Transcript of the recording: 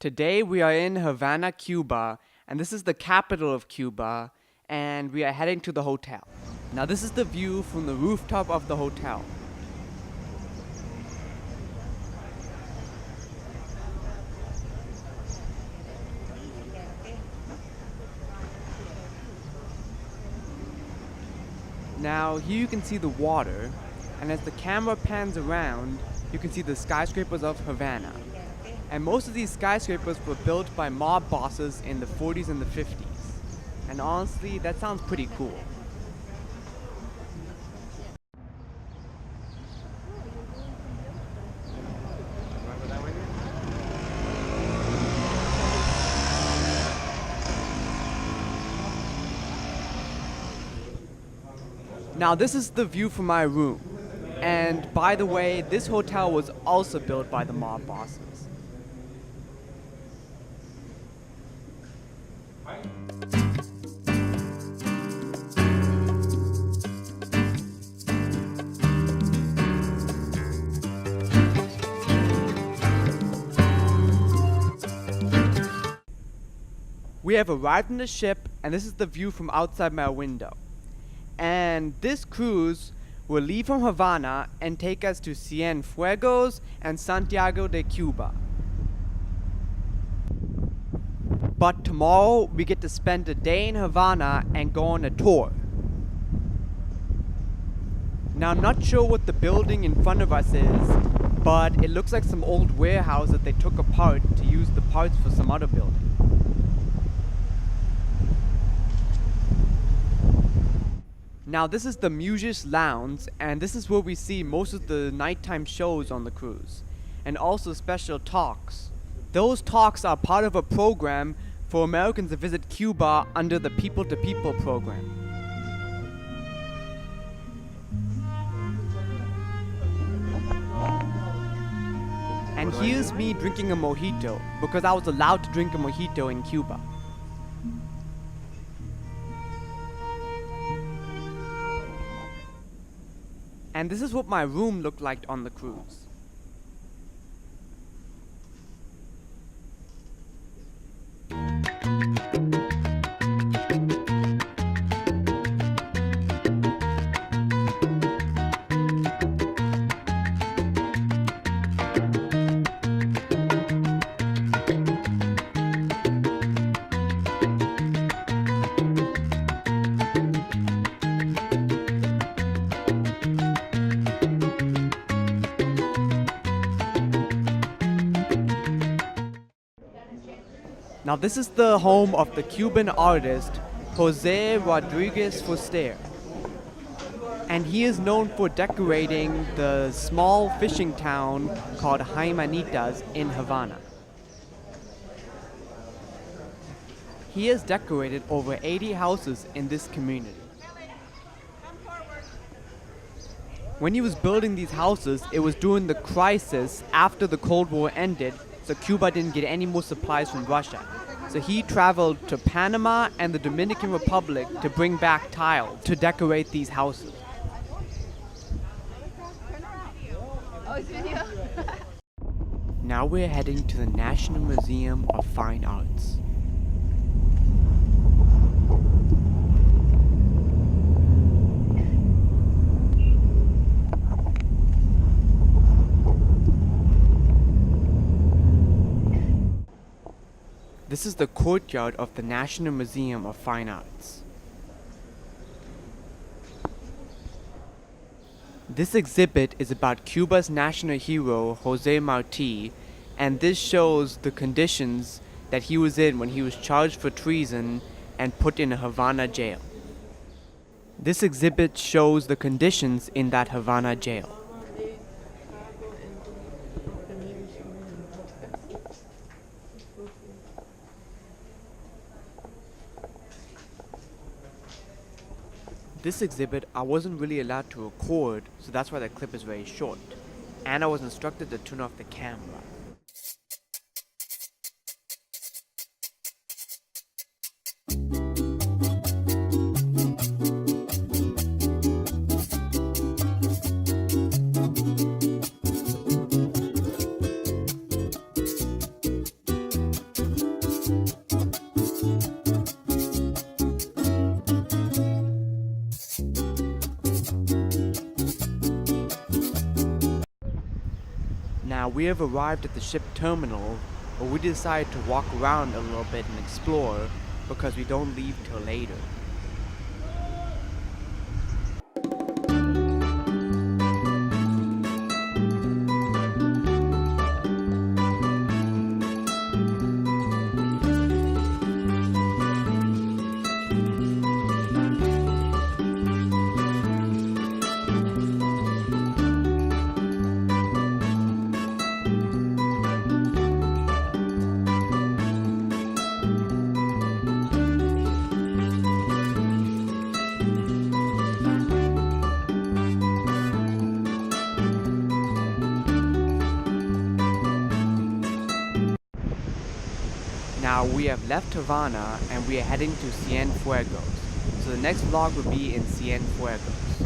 Today we are in Havana, Cuba, and this is the capital of Cuba, and we are heading to the hotel. Now this is the view from the rooftop of the hotel. Now here you can see the water, and as the camera pans around, you can see the skyscrapers of Havana. And most of these skyscrapers were built by mob bosses in the 40s and the 50s. And honestly, that sounds pretty cool. Now this is the view from my room. And by the way, this hotel was also built by the mob bosses. We have arrived in the ship, and this is the view from outside my window. And this cruise will leave from Havana and take us to Cienfuegos and Santiago de Cuba. But tomorrow we get to spend a day in Havana and go on a tour. Now I'm not sure what the building in front of us is, but it looks like some old warehouse that they took apart to use the parts for some other building. Now this is the Muses Lounge, and this is where we see most of the nighttime shows on the cruise, and also special talks. Those talks are part of a program for Americans to visit Cuba under the People to People program. And here's me drinking a mojito, because I was allowed to drink a mojito in Cuba. And this is what my room looked like on the cruise. Now this is the home of the Cuban artist Jose Rodriguez Fuster. And he is known for decorating the small fishing town called Jaimanitas in Havana. He has decorated over 80 houses in this community. When he was building these houses, it was during the crisis after the Cold War ended, so Cuba didn't get any more supplies from Russia. So he traveled to Panama and the Dominican Republic to bring back tile to decorate these houses. Now we're heading to the National Museum of Fine Arts. This is the courtyard of the National Museum of Fine Arts. This exhibit is about Cuba's national hero, Jose Marti, and this shows the conditions that he was in when he was charged for treason and put in a Havana jail. This exhibit shows the conditions in that Havana jail. This exhibit I wasn't really allowed to record, so that's why the clip is very short. And I was instructed to turn off the camera. we have arrived at the ship terminal, but we decided to walk around a little bit and explore because we don't leave till later. Now we have left Havana and we are heading to Cienfuegos, so the next vlog will be in Cienfuegos.